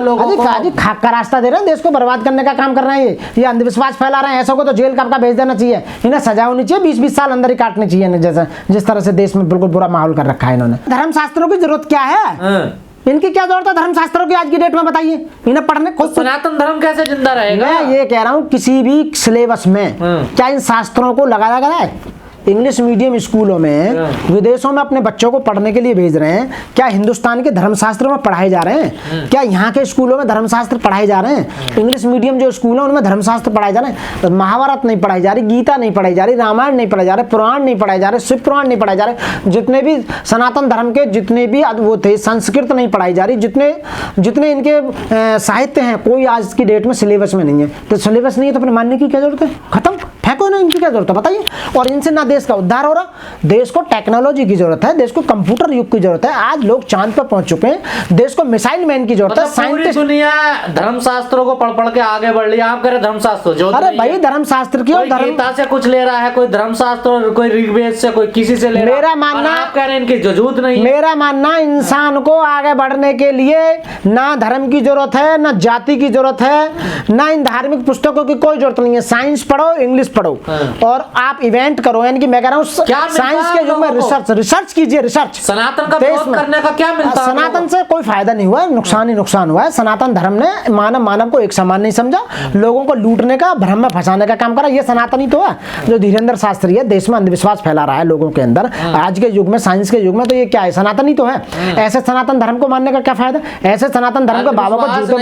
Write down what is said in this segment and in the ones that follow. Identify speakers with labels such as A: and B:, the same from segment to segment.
A: जी खाक का रास्ता दे रहे हैं, देश को बर्बाद करने का काम कर रहे हैं। ये अंधविश्वास फैला रहे हैं, ऐसा को तो जेल का भेज देना चाहिए, इन्हें सजा होनी चाहिए, 20-20 साल अंदर ही काटनी चाहिए। जैसा जिस तरह से देश में बिल्कुल बुरा माहौल कर रखा है इन्होंने। धर्मशास्त्रों की जरूरत क्या है? इनकी क्या जरूरत है धर्मशास्त्रों की आज की डेट में? बताइए, इन्हें पढ़ने खुद
B: सनातन धर्म कैसे जिंदा रहेगा?
A: मैं ये कह रहा हूँ किसी भी सिलेबस में क्या इन शास्त्रों को लगाया गया है? इंग्लिश मीडियम स्कूलों में विदेशों में अपने बच्चों को पढ़ने के लिए भेज रहे हैं, क्या हिंदुस्तान के धर्मशास्त्र में पढ़ाए जा रहे हैं? क्या यहाँ के स्कूलों में धर्मशास्त्र पढ़ाए जा रहे हैं? इंग्लिश मीडियम जो स्कूल है उनमें धर्मशास्त्र पढ़ाए जा रहे हैं? महाभारत नहीं पढ़ाई जा रही, गीता नहीं पढ़ाई जा रही, रामायण नहीं पढ़ाई जा रहे, पुराण नहीं पढ़ाए जा रहे, शिव पुराण नहीं पढ़ाए जा रहे, जितने भी सनातन धर्म के जितने भी वो थे, संस्कृत नहीं पढ़ाई जा रही, जितने इनके साहित्य हैं, कोई आज की डेट में सिलेबस में नहीं है। तो सिलेबस नहीं है तो अपने मानने की क्या जरूरत है? खत्म, फेंको ना, इनकी क्या जरूरत है बताइए? और इनसे ना देश का उद्धार हो रहा, देश को टेक्नोलॉजी की जरूरत है, देश को कंप्यूटर युग की जरूरत है। आज लोग चांद पर पहुंच चुके हैं, देश को मिसाइल मैन की जरूरत है।
B: साइंटिस्ट दुनिया धर्मशास्त्रों को पढ़ के आगे बढ़ रही है। आप कह रहे धर्मशास्त्र जो,
A: अरे भाई धर्मशास्त्र की,
B: गीता से कुछ ले रहा है, कोई धर्मशास्त्र, कोई ऋग्वेद से, कोई किसी से ले रहा है।
A: मेरा मानना,
B: आप कह रहे हैं इनकी जरूरत नहीं।
A: मेरा मानना इंसान को आगे बढ़ने के लिए ना धर्म की जरूरत है, ना जाति की जरूरत है, ना इन धार्मिक पुस्तकों की कोई जरूरत नहीं है। साइंस पढ़ो, इंग्लिश पढ़ो और आप इवेंट करो। यानी कि मैं कह रहा हूँ साइंस के युग में रिसर्च कीजिए, रिसर्च।
B: सनातन का विरोध करने का क्या मिलता है?
A: सनातन से कोई फायदा नहीं हुआ, नुकसान ही नुकसान हुआ है। सनातन धर्म ने मानव को एक समान नहीं समझा, लोगों को लूटने का, भ्रम में फंसाने का काम करा। ये सनातन ही तो है जो धीरेन्द्र शास्त्री है, देश में अंधविश्वास फैला रहा है लोगों के अंदर। आज के युग में, साइंस के युग में, तो ये क्या है? सनातन ही तो है। ऐसे सनातन धर्म को मानने का क्या फायदा? ऐसे सनातन धर्म के बाबा को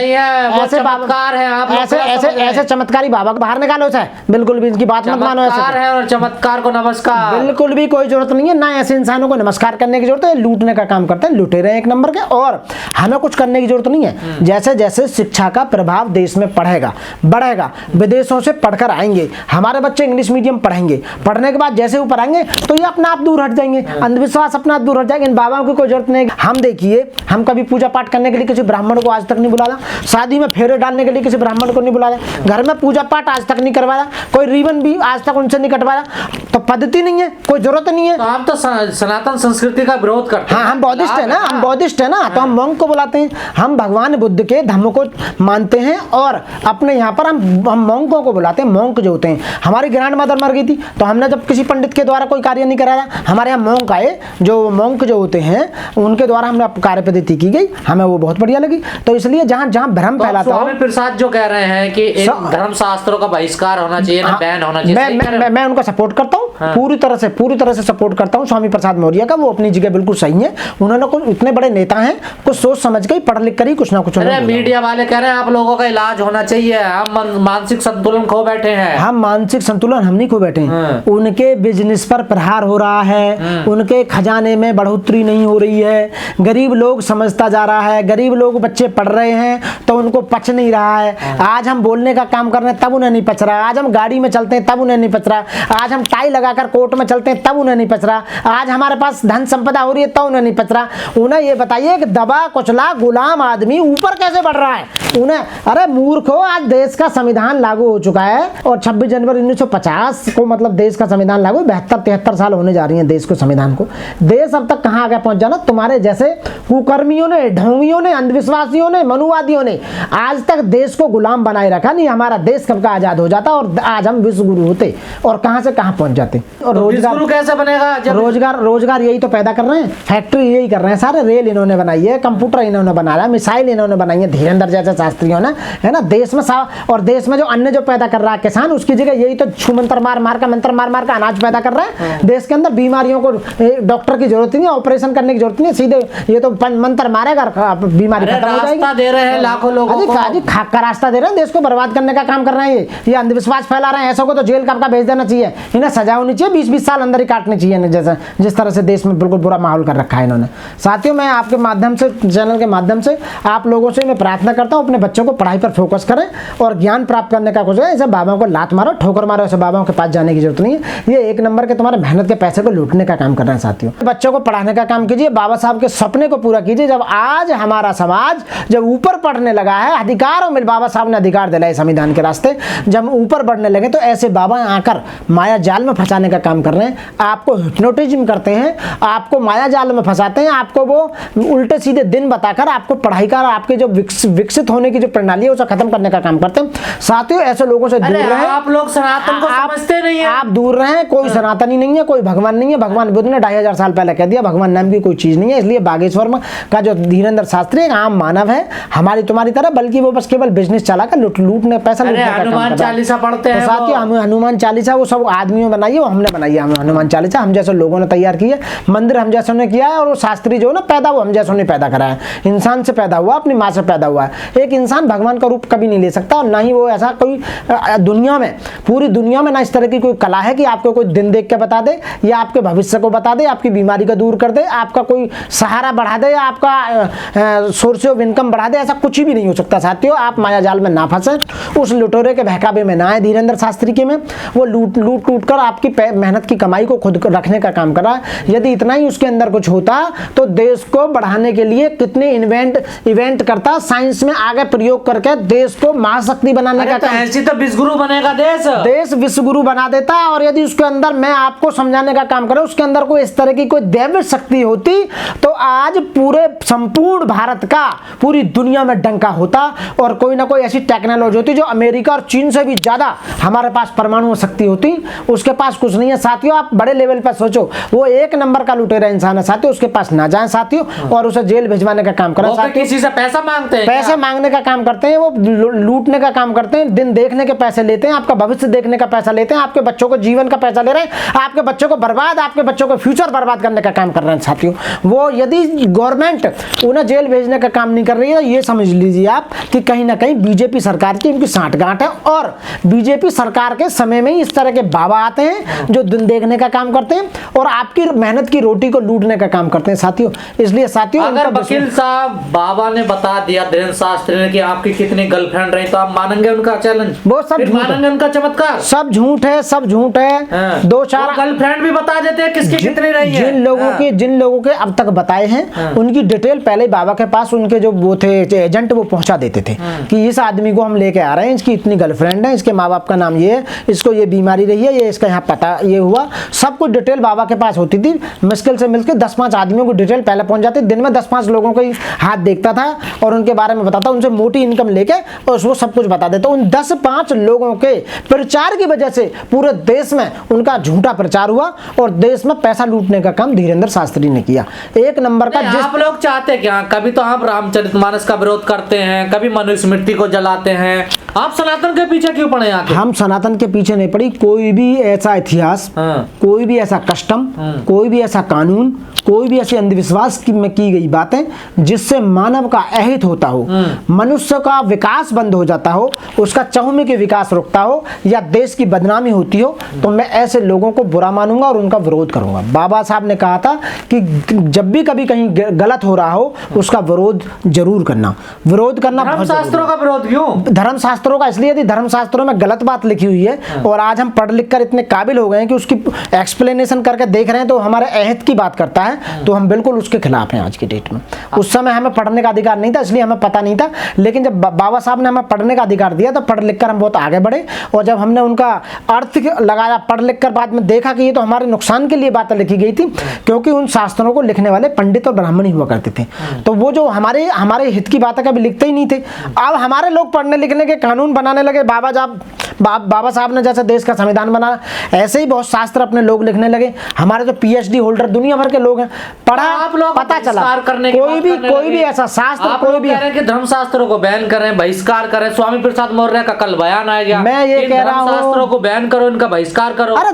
A: ऐसे चमत्कारी बाबा को बाहर निकालो। बिल्कुल भी इनकी बात मत मानो।
B: और चमत्कार को नमस्कार,
A: बिल्कुल भी कोई जरूरत नहीं है। ना ऐसे इंसानों को नमस्कार करने की जरूरत है, लूटने का काम करते हैं, लुटे रहे एक नंबर के। और हमें कुछ करने की जरूरत नहीं है। जैसे जैसे शिक्षा का प्रभाव देश में बढ़ेगा, विदेशों से पढ़कर आएंगे, हमारे बच्चे इंग्लिश मीडियम पढ़ेंगे, पढ़ने के बाद जैसे ऊपर आएंगे तो ये अपना आप दूर हट जाएंगे, अंधविश्वास अपना आप दूर हट जाएंगे। इन बाबाओं की कोई जरूरत नहीं। हम देखिए, हम कभी पूजा पाठ करने के लिए किसी ब्राह्मण को आज तक नहीं बुलाया, शादी में फेरे डालने के लिए किसी ब्राह्मण को नहीं बुलाया, घर में पूजा पाठ आज तक नहीं करवाया, कोई रिबन भी आज तक उनसे नहीं कटवाया। तो पद्धति नहीं है, कोई जरूरत नहीं है।
B: तो हम तो सनातन संस्कृति का विरोध करते हैं।
A: हाँ, हम बौद्धिस्ट है ना, हम बौद्धिस्ट है ना, तो हम मोंक को बुलाते हैं। हम भगवान बुद्ध के धर्म को मानते हैं और अपने यहाँ पर हम मोंकों को बुलाते हैं। मोंक जो होते हैं, हमारी ग्रैंड मदर मर गई थी तो हमने जब किसी पंडित के द्वारा कोई कार्य नहीं कराया, हमारे यहाँ मोंक आए, जो मोंक जो होते हैं उनके द्वारा हमने कार्य पद्धति की गई, हमें वो बहुत बढ़िया लगी। तो इसलिए जहाँ जहाँ भ्रम फैलाता हो,
B: स्वामी प्रसाद जो कह रहे हैं कि धर्म शास्त्रों का बहिष्कार होना चाहिए, ना बैन होना चाहिए,
A: मैं उनका सपोर्ट करता हूँ। पूरी तरह से सपोर्ट करता हूँ स्वामी प्रसाद मौर्य का। वो अपनी जगह बिल्कुल सही है। उन्होंने कुछ इतने बड़े नेता हैं, कुछ सोच समझ के पढ़ लिख कर ही कुछ ना कुछ।
B: मीडिया वाले कह रहे हैं आप लोगों का इलाज होना चाहिए, हम मानसिक संतुलन खो बैठे हैं।
A: हम मानसिक संतुलन हम नहीं खो बैठे हैं। उनके बिजनेस पर प्रहार हो रहा है, उनके खजाने में बढ़ोतरी नहीं हो रही है, गरीब लोग समझता जा रहा है, गरीब लोग बच्चे पढ़ रहे हैं तो उनको पच नहीं रहा है। आज हम बोलने का काम कर रहे हैं तब उन्हें नहीं पच रहा, आज हम गाड़ी में चलते हैं तब उन्हें नहीं पच रहा, आज हम टाई लगाकर कोर्ट में चलते हैं तब उन्हें नहीं पच रहा, आज हमारे पास धन संपदा हो रही है तब उन्हें नहीं पच रहा। उन्हें ये बताइए कि दबा कुचला गुलाम आदमी ऊपर कैसे बढ़ रहा है उन्हें? अरे मूर्ख हो, आज देश का संविधान लागू हो चुका है और 26 जनवरी 1950 को मतलब देश का संविधान लागू, 72-73 साल होने जा रही है देश को, संविधान को। देश अब तक कहाँ आगे पहुंच जाना? तुम्हारे जैसे कुकर्मियों ने, ढोंगियों ने, अंधविश्वासियों ने, मनुवादियों ने आज तक देश को गुलाम बनाए रखा। नहीं, हमारा देश कब का आजाद हो जाता और आज हम विश्व गुरु होते और कहाँ से कहाँ पहुंच जाते। और
B: तो रोजगार कैसे बनेगा?
A: रोजगार यही तो पैदा कर रहे हैं, फैक्ट्री यही कर रहे हैं सारे। रेल इन्होंने बनाई है, कंप्यूटर इन्होंने बनाया, मिसाइल इन्होंने बनाई है, धीरेन्द्र जैसे शास्त्रियों ने, है ना। देश में और देश में जो अन्न जो पैदा कर रहा है किसान, उसकी जगह यही तो छू मंत्र मार मार का अनाज पैदा कर रहा है। देश के अंदर बीमारियों को डॉक्टर की जरूरत नहीं है, ऑपरेशन करने की जरूरत नहीं है, सीधे ये तो मंत्र मारेगा, बीमारी खत्म हो जाएगी।
B: दे रहे हैं लाखों लोगों को,
A: खाक का रास्ता दे रहे हैं, देश को बर्बाद करने का काम कर रहे हैं। ये अंधविश्वास फैला रहे हैं, ऐसा को तो जेल का भेज देना चाहिए, इन्हें सजा होनी चाहिए, 20-20 साल अंदर ही काटनी चाहिए। जैसे जिस तरह से देश में बिल्कुल बुरा माहौल कर रखा है इन्होंने। साथियों, मैं आपके माध्यम से, चैनल के माध्यम से आप लोगों से मैं प्रार्थना करता हूँ, अपने बच्चों को पढ़ाई पर फोकस करें और ज्ञान प्राप्त करने का कुछ है। ऐसे बाबाओं को लात मारो, ठोकर मारो, ऐसे बाबाओं के पास जाने की जरूरत नहीं है। ये एक नंबर के तुम्हारे मेहनत के पैसे को लूटने का काम कर रहे हैं साथियों। बच्चों को पढ़ाने का काम कीजिए, बाबा साहब के सपने को पूरा कीजिए। जब आज हमारा समाज जब ऊपर पढ़ने लगा है, अधिकारों में बाबा साहब ने अधिकार दिलाए संविधान के रास्ते, जब ऊपर बढ़ने लगे तो ऐसे बाबा आकर माया जाल में फंसाने का काम कर रहे हैं। आपको हिप्नोटिज्म करते हैं, आपको माया जाल में फंसाते हैं, आपको वो उल्टे सीधे दिन बताकर आपको पढ़ाई का आपके जो विकसित होने की जो प्रणाली है उसे खत्म करने का काम करते हैं। साथियों ऐसे लोगों से दूर रहें।
B: आप लोग सनातन को समझते नहीं है।
A: आप दूर रहें। कोई सनातनी नहीं है, कोई भगवान नहीं है। भगवान बुद्ध ने 2500 साल पहले कह दिया भगवान नाम की कोई चीज नहीं है। इसलिए बागेश्वर में का जो धीरेन्द्र शास्त्री एक आम मानव है, हमारी तुम्हारी तरह, बल्कि वो बस केवल बिजनेस चलाकर लूटने पैसा लूटने का काम करता है।
B: हनुमान चालीसा पढ़ते हैं
A: साथियों, हम हनुमान चालीसा वो सब आदमियों बनाई है, वो हमने बनाई है। हनुमान चालीसा हम जैसे लोगों ने तैयार की है, मंदिर हम जैसों ने किया है, और वो शास्त्री जो ना पैदा वो हम जैसों ने पैदा करा है। इंसान से पैदा हुआ, अपनी माँ से पैदा हुआ है। एक इंसान भगवान का रूप कभी नहीं ले सकता, और ना ही वो ऐसा कोई दुनिया में, पूरी दुनिया में ना इस तरह की कोई कला है कि आपको कोई दिन देख के बता दे, या आपके भविष्य को बता दे, आपकी बीमारी को दूर कर दे, आपका कोई सहारा बढ़ा दे, या आपका सोर्स ऑफ इनकम बढ़ा दे। ऐसा कुछ भी नहीं हो सकता साथियों। आप माया जाल में ना फंसे, उस लुटेरे के बहकावे में ना आए। धीरेन्द्र शास्त्री के में वो लूट कर आपकी मेहनत की कमाई को खुद रखने का काम कर रहा है। यदि इतना ही उसके अंदर कुछ होता तो देश को बढ़ाने के लिए कितने इवेंट करता, साइंस में आगे प्रयोग करके देश को महाशक्ति बनाने का काम।
B: ऐसी तो विश्वगुरु बनेगा
A: देश विश्वगुरु बना देता। और यदि उसके अंदर, मैं आपको समझाने का काम करूं, उसके अंदर कोई इस तरह की कोई दैवीय शक्ति होती तो आज पूरे संपूर्ण भारत का, पूरी दुनिया में डंका होता, और कोई ना कोई ऐसी टेक्नोलॉजी होती जो अमेरिका और चीन से भी ज्यादा हमारे पास परमाणु शक्ति होती। उसके पास कुछ नहीं है साथियों। आप बड़े लेवल पर सोचो, वो एक नंबर का लुटेरा इंसान है साथियों। उसके पास ना जाए साथियों, और उसे जेल भिजवाने का काम करें साथियों।
B: किसी से पैसा मांगते हैं,
A: पैसे मांगने का काम करते हैं, वो लूटने का काम करते हैं, दिन देखने के पैसे लेते हैं, आपका भविष्य देखने का पैसा लेते हैं, आपके बच्चों को जीवन का पैसा ले रहे हैं, आपके बच्चों को बर्बाद, आपके बच्चों को फ्यूचर बर्बाद करने का काम कर रहे हैं साथियों। वो यदि गवर्नमेंट उन्हें जेल भेजने का काम नहीं कर रही है, ये समझ लीजिए आप कि कहीं ना कहीं बीजेपी सरकार की इनकी सांठगांठ है। और बीजेपी सरकार के समय में ही इस तरह के बाबा आते हैं जो दिन देखने का काम करते हैं और आपकी मेहनत की रोटी को लूटने का काम करते हैं साथियों। इसलिए साथियों,
B: अगर वकील साहब बाबा ने बता दिया धीरेन्द्र शास्त्री ने कि आपकी कितनी गर्लफ्रेंड रही, तो आप मानेंगे उनका चैलेंज?
A: वो सब
B: मानेंगे उनका चमत्कार?
A: सब झूठ है, सब झूठ है। दो चार
B: गर्लफ्रेंड भी बता देते हैं किसकी कितनी रही है।
A: जिन लोगों के अब तक बताए हैं उनकी डिटेल पहले बाबा के पास उनके जो वो थे एजेंट, वो पहुंचा देते थे कि इस आदमी को हम लेके आ रहे हैं, इसकी इतनी गर्लफ्रेंड है, इसके माँ बाप का नाम ये है, इसको ये बीमारी रही है, ये इसका यहाँ पता ये हुआ, सब कुछ डिटेल बाबा के पास होती थी। मुश्किल से मिलकर 10-5 आदमियों को डिटेल पहले पहुंच जाती। दिन में 10-5 लोगों को हाथ देखता था और उनके बारे में बताता, उनसे मोटी इनकम लेके और वो सब कुछ बता देता। उन 10-5 लोगों के प्रचार की वजह से पूरे देश में उनका झूठा प्रचार हुआ और देश में पैसा लूटने का काम धीरेन्द्र शास्त्री ने किया। एक नंबर का।
B: आप लोग चाहते क्या? कभी तो आप रामचरितमानस का विरोध करते हैं, कभी मनुस्मृति को जलाते हैं, आप सनातन के पीछे क्यों पड़े?
A: हम सनातन के पीछे नहीं पड़ी। कोई भी ऐसा इतिहास, कोई भी ऐसा कस्टम, कोई भी ऐसा कानून, कोई भी ऐसे अंधविश्वास में की गई बातें जिससे मानव का अहित होता हो, मनुष्य का विकास बंद हो जाता हो, उसका चहुमुखी के विकास रुकता हो, या देश की बदनामी होती हो, तो मैं ऐसे लोगों को बुरा मानूंगा और उनका विरोध करूंगा। बाबा साहब ने कहा था कि जब भी कभी कहीं गलत हो रहा हो उसका विरोध जरूर करना। विरोध करना
B: धर्मशास्त्रों का विरोध क्यों?
A: धर्मशास्त्रों का इसलिए यदि धर्मशास्त्रों में गलत बात लिखी हुई है और आज हम पढ़ लिख कर इतने काबिल हो गए हैं कि उसकी एक्सप्लेनेशन करके देख रहे हैं तो हमारे अहित की बात करता है, तो हम बिल्कुल उसके खिलाफ हैं आज की डेट में। उस समय हमें पढ़ने का अधिकार नहीं था, इसलिए हमें पता नहीं था, लेकिन जब बाबा साहब ने हमें पढ़ने का अधिकार दिया तो पढ़ लिख कर हम बहुत आगे बढ़े। और जब हमने उनका अर्थ लगाया पढ़ लिख कर, बाद में देखा कि ये तो हमारे नुकसान के लिए बातें लिखी गई थी, क्योंकि उन शास्त्रों को लिखने वाले पंडित और ब्राह्मण ही हुआ करते थे, तो वो जो हमारे हित की बातें कभी लिखते ही नहीं थे। अब हमारे लोग पढ़ने लिखने के कानून बनाने लगे। बाबा साहब ने जैसे देश का संविधान बनाया, ऐसे ही बहुत शास्त्र अपने लोग लिखने लगे। हमारे तो PhD होल्डर दुनिया भर के लोग हैं, पढ़ा
B: आप लोग
A: पता चला। कोई भी ऐसा शास्त्र, कोई भी
B: कि धर्मशास्त्रों को बैन करें, बहिष्कार करें। स्वामी प्रसाद मौर्य का कल बयान आ गया,
A: मैं ये कह रहा हूँ
B: शास्त्रों को बैन करो, इनका बहिष्कार करो।